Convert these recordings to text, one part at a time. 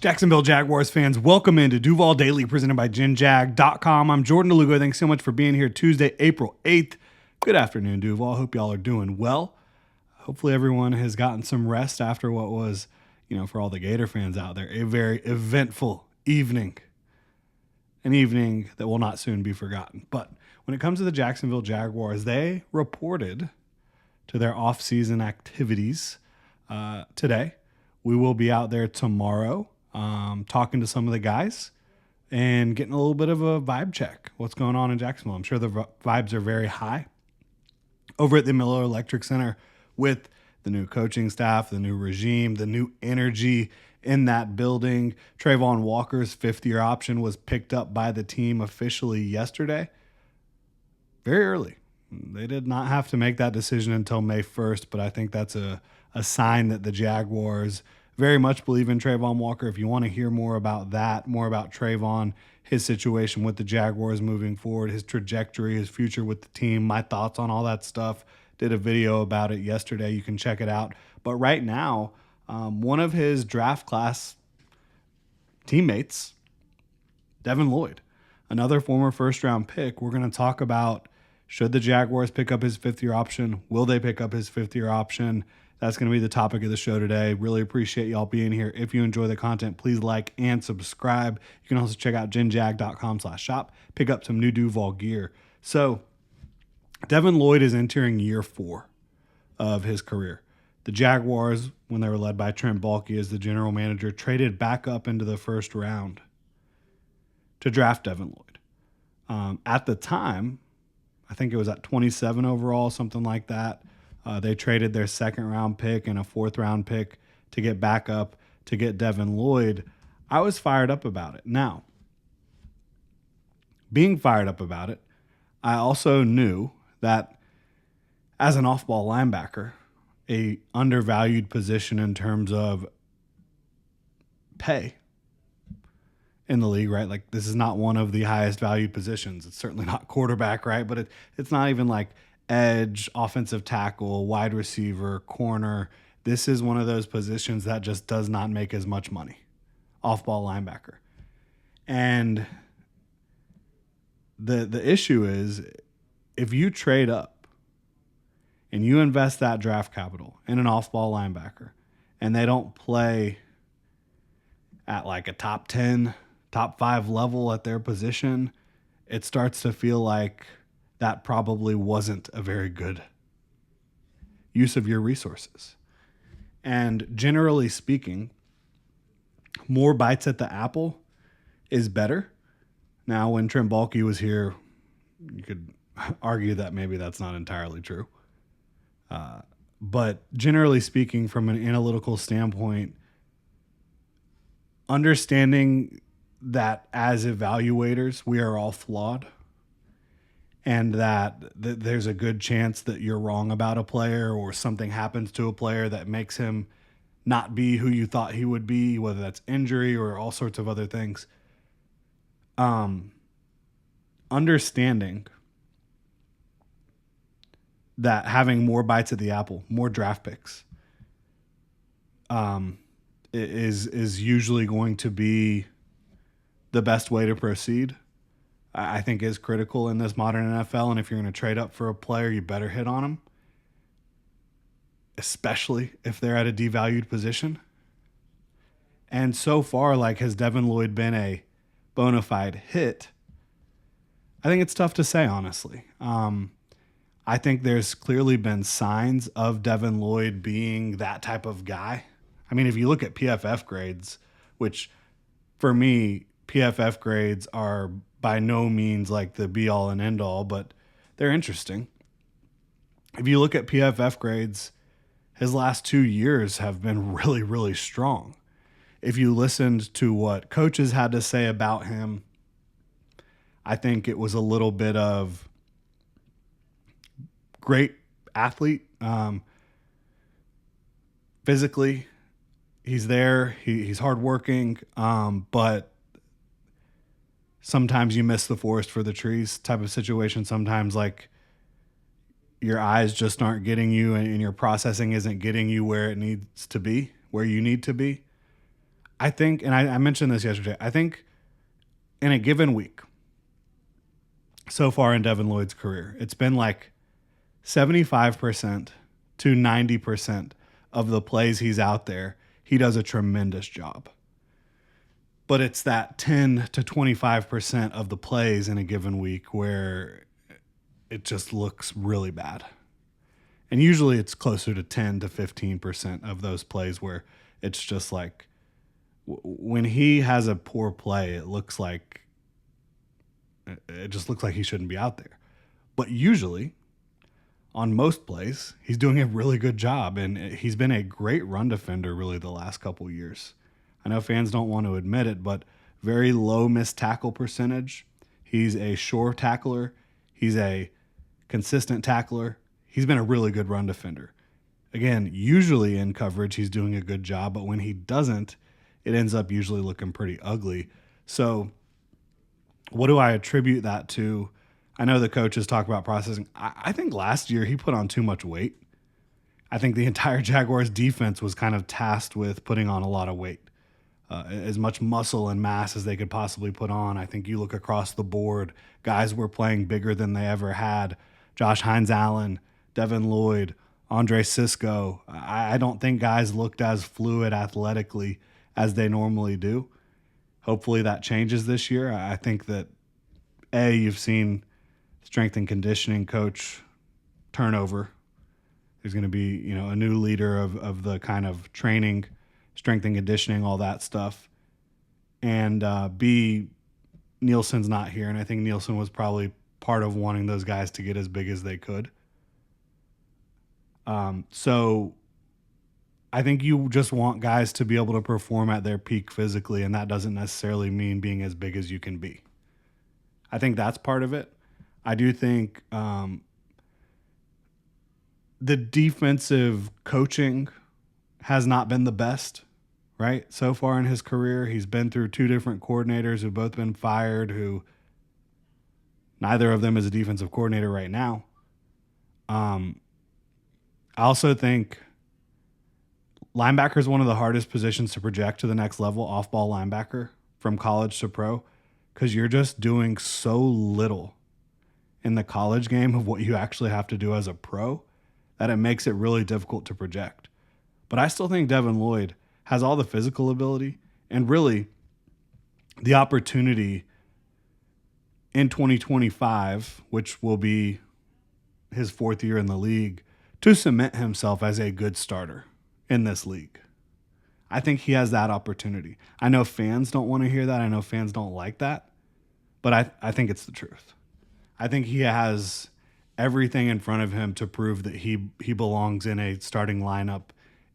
Jacksonville Jaguars fans, welcome into Duval Daily, presented by GenJag.com. I'm Jordan DeLugo. Thanks so much for being here Tuesday, April 8th. Good afternoon, Duval. Hope y'all are doing well. Hopefully everyone has gotten some rest after what was, for all the Gator fans out there, a very eventful evening. An evening that will not soon be forgotten. But when it comes to the Jacksonville Jaguars, they reported to their off-season activities today. We will be out there tomorrow talking to some of the guys and getting a little bit of a vibe check. What's going on in Jacksonville? I'm sure the vibes are very high over at the Miller Electric Center with the new coaching staff, the new regime, the new energy in that building. Trayvon Walker's fifth-year option was picked up by the team officially yesterday. Very early. They did not have to make that decision until May 1st, but I think that's a sign that the Jaguars very much believe in Trayvon Walker. If you want to hear more about that, more about Trayvon, his situation with the Jaguars moving forward, his trajectory, his future with the team, my thoughts on all that stuff, did a video about it yesterday. You can check it out. But right now, one of his draft class teammates, Devin Lloyd, another former first-round pick, we're going to talk about, should the Jaguars pick up his fifth-year option? Will they pick up his fifth-year option? That's going to be the topic of the show today. Really appreciate y'all being here. If you enjoy the content, please like and subscribe. You can also check out genjag.com/shop. Pick up some new Duval gear. So Devin Lloyd is entering year 4 of his career. The Jaguars, when they were led by Trent Baalke as the general manager, traded back up into the first round to draft Devin Lloyd. At the time, I think it was at 27 overall, something like that. They traded their second-round pick and a fourth-round pick to get back up to get Devin Lloyd. I was fired up about it. Now, being fired up about it, I also knew that as an off-ball linebacker, a undervalued position in terms of pay in the league, right? Like, this is not one of the highest valued positions. It's certainly not quarterback, right? But it's not even like edge, offensive tackle, wide receiver, corner. This is one of those positions that just does not make as much money. Off-ball linebacker. And the issue is, if you trade up and you invest that draft capital in an off-ball linebacker and they don't play at like a top 10, top 5 level at their position, it starts to feel like that probably wasn't a very good use of your resources. And generally speaking, more bites at the apple is better. Now, when Trent Baalke was here, you could argue that maybe that's not entirely true. But generally speaking, from an analytical standpoint, understanding that as evaluators, we are all flawed, and that there's a good chance that you're wrong about a player or something happens to a player that makes him not be who you thought he would be, whether that's injury or all sorts of other things. Understanding that having more bites at the apple, more draft picks, is usually going to be the best way to proceed, I think is critical in this modern NFL. And if you're going to trade up for a player, you better hit on them, especially if they're at a devalued position. And so far, like, has Devin Lloyd been a bona fide hit? I think it's tough to say, honestly. I think there's clearly been signs of Devin Lloyd being that type of guy. I mean, if you look at PFF grades, which for me, PFF grades are by no means like the be-all and end-all, but they're interesting. If you look at PFF grades, his last 2 years have been really, really strong. If you listened to what coaches had to say about him, I think it was a little bit of great athlete. Physically, he's there. He's hardworking, but sometimes you miss the forest for the trees type of situation. Sometimes, like, your eyes just aren't getting you and your processing isn't getting you where it needs to be, where you need to be. I think, and I mentioned this yesterday, I think in a given week, so far in Devin Lloyd's career, it's been like 75% to 90% of the plays he's out there, he does a tremendous job. But it's that 10 to 25% of the plays in a given week where it just looks really bad. And usually it's closer to 10 to 15% of those plays where it's just like when he has a poor play, it just looks like he shouldn't be out there. But usually on most plays, he's doing a really good job, and he's been a great run defender really the last couple years. I know fans don't want to admit it, but very low missed tackle percentage. He's a sure tackler. He's a consistent tackler. He's been a really good run defender. Again, usually in coverage, he's doing a good job, but when he doesn't, it ends up usually looking pretty ugly. So what do I attribute that to? I know the coaches talk about processing. I think last year he put on too much weight. I think the entire Jaguars defense was kind of tasked with putting on a lot of weight. As much muscle and mass as they could possibly put on. I think you look across the board, guys were playing bigger than they ever had. Josh Hines-Allen, Devin Lloyd, Andre Sisco. I don't think guys looked as fluid athletically as they normally do. Hopefully that changes this year. I think that, you've seen strength and conditioning coach turnover. There's going to be, a new leader of the kind of training, strength and conditioning, all that stuff. And B, Nielsen's not here, and I think Nielsen was probably part of wanting those guys to get as big as they could. So I think you just want guys to be able to perform at their peak physically, and that doesn't necessarily mean being as big as you can be. I think that's part of it. I do think the defensive coaching has not been the best, right? So far in his career, he's been through two different coordinators who've both been fired, who neither of them is a defensive coordinator right now. I also think linebacker is one of the hardest positions to project to the next level, off-ball linebacker from college to pro, because you're just doing so little in the college game of what you actually have to do as a pro that it makes it really difficult to project. But I still think Devin Lloyd has all the physical ability and really the opportunity in 2025, which will be his fourth year in the league, to cement himself as a good starter in this league. I think he has that opportunity. I know fans don't want to hear that. I know fans don't like that. But I think it's the truth. I think he has everything in front of him to prove that he belongs in a starting lineup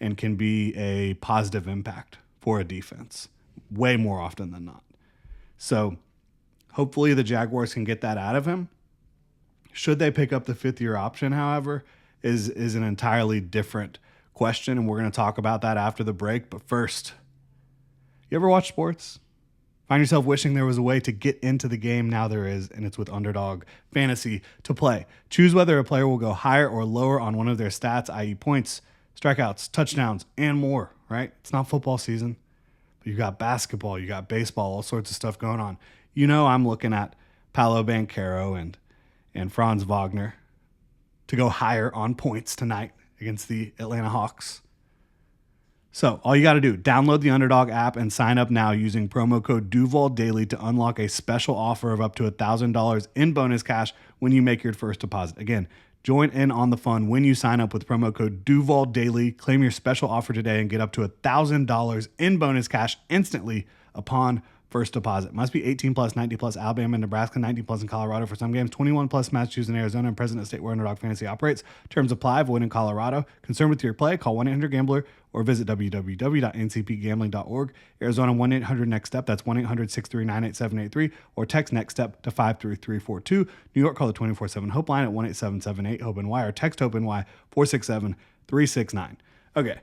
and can be a positive impact for a defense way more often than not. So hopefully the Jaguars can get that out of him. Should they pick up the fifth-year option, however, is an entirely different question, and we're going to talk about that after the break. But first, you ever watch sports? Find yourself wishing there was a way to get into the game? Now there is, and it's with Underdog Fantasy to play. Choose whether a player will go higher or lower on one of their stats, i.e. points, strikeouts, touchdowns, and more, right? It's not football season, but you got basketball, you got baseball, all sorts of stuff going on. I'm looking at Paolo Banchero and Franz Wagner to go higher on points tonight against the Atlanta Hawks. So all you got to do, download the Underdog app and sign up now using promo code DuvalDaily to unlock a special offer of up to $1,000 in bonus cash when you make your first deposit. Again, join in on the fun when you sign up with promo code DuvalDaily. Claim your special offer today and get up to $1,000 in bonus cash instantly upon first deposit. Must be 18 plus, 90 plus, Alabama and Nebraska, 19 plus in Colorado for some games, 21 plus Massachusetts and Arizona, and President State where Underdog Fantasy operates. Terms apply. Void in Colorado. Concerned with your play? Call 1-800-GAMBLER or visit www.ncpgambling.org. Arizona 1-800-NEXT-STEP. That's 1-800-639-8783 or text NEXT STEP to 53342. New York, call the 24/7 Hope line at 1-8778-HOPE-NY or text HOPE-NY 467-369. Okay,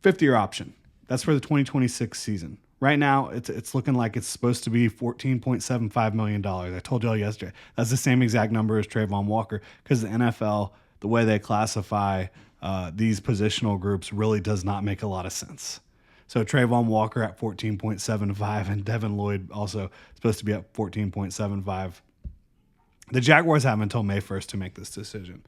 fifth-year option. That's for the 2026 season. Right now, it's looking like it's supposed to be $14.75 million. I told y'all yesterday. That's the same exact number as Trayvon Walker because the NFL, the way they classify these positional groups really does not make a lot of sense. So Trayvon Walker at 14.75 and Devin Lloyd also supposed to be at 14.75. The Jaguars have until May 1st to make this decision.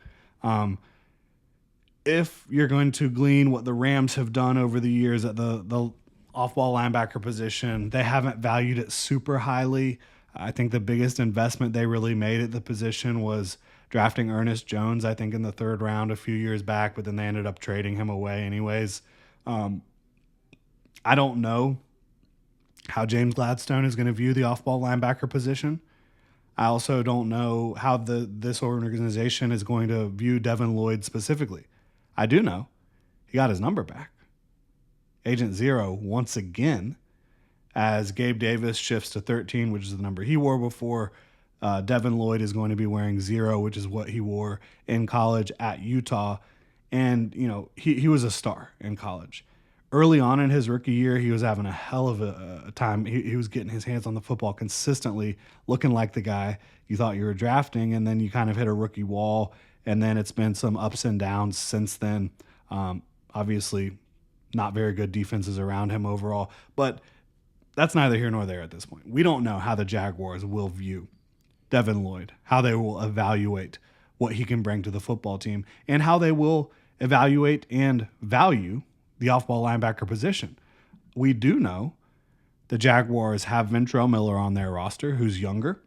If you're going to glean what the Rams have done over the years at the off-ball linebacker position, they haven't valued it super highly. I think the biggest investment they really made at the position was drafting Ernest Jones, I think, in the 3rd round a few years back, but then they ended up trading him away anyways. I don't know how James Gladstone is going to view the off-ball linebacker position. I also don't know how this organization is going to view Devin Lloyd specifically. I do know he got his number back. Agent Zero once again, as Gabe Davis shifts to 13, which is the number he wore before. Devin Lloyd is going to be wearing 0, which is what he wore in college at Utah. And, he was a star in college. Early on in his rookie year, he was having a hell of a time. He was getting his hands on the football consistently, looking like the guy you thought you were drafting, and then you kind of hit a rookie wall, and then it's been some ups and downs since then. Obviously, not very good defenses around him overall, but that's neither here nor there at this point. We don't know how the Jaguars will view Devin Lloyd, how they will evaluate what he can bring to the football team, and how they will evaluate and value the off-ball linebacker position. We do know the Jaguars have Ventrell Miller on their roster, who's younger,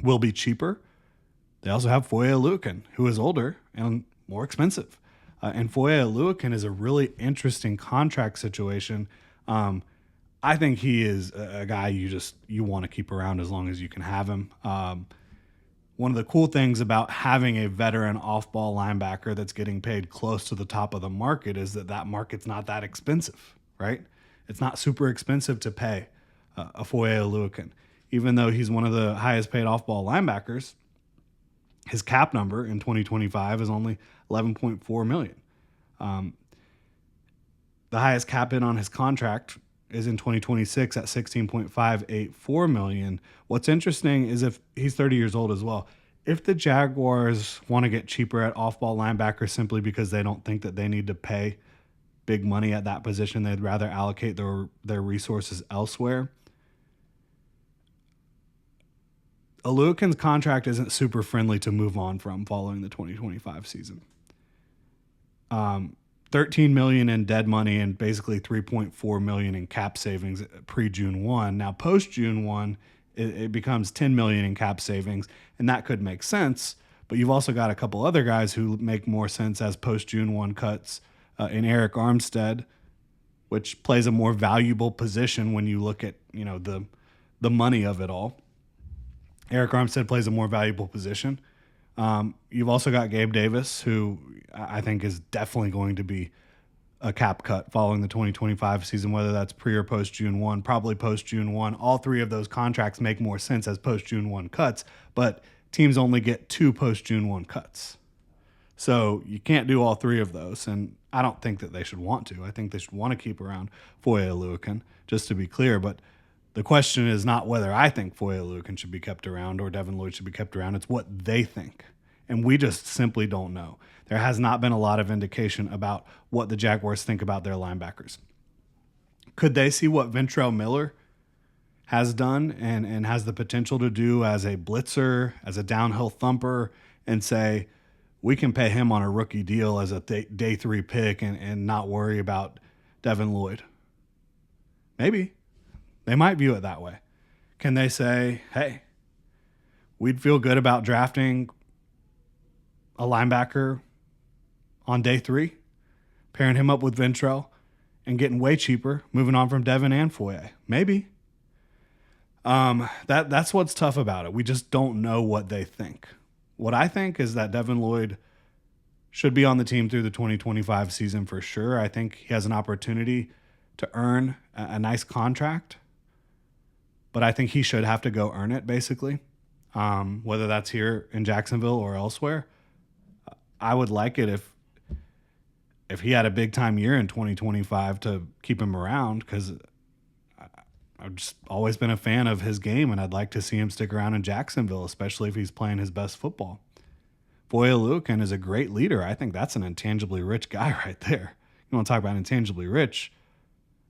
will be cheaper. They also have Foye Oluokun, who is older and more expensive. And Foye Oluokun is a really interesting contract situation. I think he is a guy you want to keep around as long as you can have him. One of the cool things about having a veteran off-ball linebacker that's getting paid close to the top of the market is that market's not that expensive, right? It's not super expensive to pay a Foye Oluokun. Even though he's one of the highest paid off-ball linebackers, his cap number in 2025 is only $11.4 million. The highest cap hit on his contract is in 2026 at $16.584 million. What's interesting is if he's 30 years old as well. If the Jaguars want to get cheaper at off-ball linebacker simply because they don't think that they need to pay big money at that position, they'd rather allocate their resources elsewhere. Oluokun's contract isn't super friendly to move on from following the 2025 season. $13 million in dead money and basically $3.4 million in cap savings pre-June 1. Now, post-June 1, it becomes $10 million in cap savings, and that could make sense, but you've also got a couple other guys who make more sense as post-June 1 cuts in Eric Armstead, which plays a more valuable position when you look at the money of it all. Eric Armstead plays a more valuable position. You've also got Gabe Davis, who I think is definitely going to be a cap cut following the 2025 season, whether that's pre or post June 1, probably post June 1. All 3 of those contracts make more sense as post June 1 cuts, but teams only get 2 post June 1 cuts. So you can't do all 3 of those, and I don't think that they should want to. I think they should want to keep around Foye Oluokun, just to be clear, but the question is not whether I think Foye Oluokun should be kept around or Devin Lloyd should be kept around. It's what they think. And we just simply don't know. There has not been a lot of indication about what the Jaguars think about their linebackers. Could they see what Ventrell Miller has done and has the potential to do as a blitzer, as a downhill thumper, and say, we can pay him on a rookie deal as a day 3 pick and not worry about Devin Lloyd? Maybe. They might view it that way. Can they say, hey, we'd feel good about drafting a linebacker on day 3, pairing him up with Ventrell, and getting way cheaper, moving on from Devin and Foye? Maybe. That's what's tough about it. We just don't know what they think. What I think is that Devin Lloyd should be on the team through the 2025 season for sure. I think he has an opportunity to earn a nice contract, but I think he should have to go earn it, basically, whether that's here in Jacksonville or elsewhere. I would like it if he had a big-time year in 2025 to keep him around, because I've just always been a fan of his game, and I'd like to see him stick around in Jacksonville, especially if he's playing his best football. Foye Oluokun is a great leader. I think that's an intangibly rich guy right there. You want to talk about intangibly rich?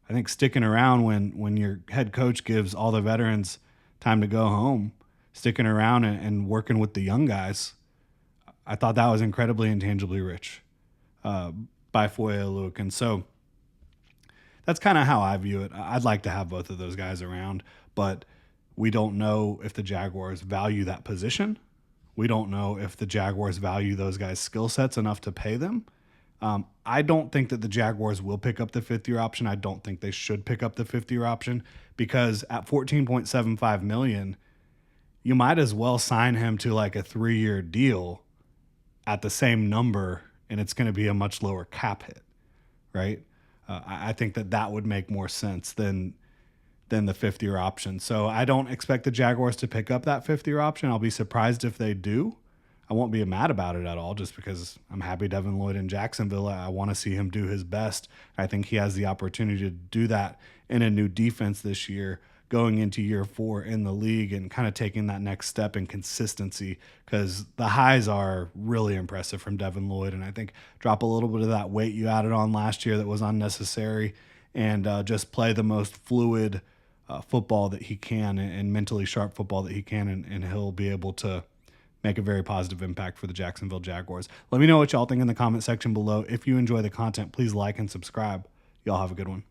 I think sticking around when your head coach gives all the veterans time to go home, sticking around and working with the young guys, I thought that was incredibly intangibly rich by Foye Luke. And so that's kind of how I view it. I'd like to have both of those guys around, but we don't know if the Jaguars value that position. We don't know if the Jaguars value those guys' skill sets enough to pay them. I don't think that the Jaguars will pick up the fifth-year option. I don't think they should pick up the fifth-year option because at $14.75 million, you might as well sign him to like a 3-year deal at the same number, and it's going to be a much lower cap hit, right? I think that would make more sense than the fifth-year option. So I don't expect the Jaguars to pick up that fifth-year option. I'll be surprised if they do. I won't be mad about it at all just because I'm happy Devin Lloyd in Jacksonville. I want to see him do his best. I think he has the opportunity to do that in a new defense this year, going into year 4 in the league and kind of taking that next step in consistency because the highs are really impressive from Devin Lloyd. And I think drop a little bit of that weight you added on last year that was unnecessary and just play the most fluid football that he can and mentally sharp football that he can, and he'll be able to make a very positive impact for the Jacksonville Jaguars. Let me know what y'all think in the comment section below. If you enjoy the content, please like and subscribe. Y'all have a good one.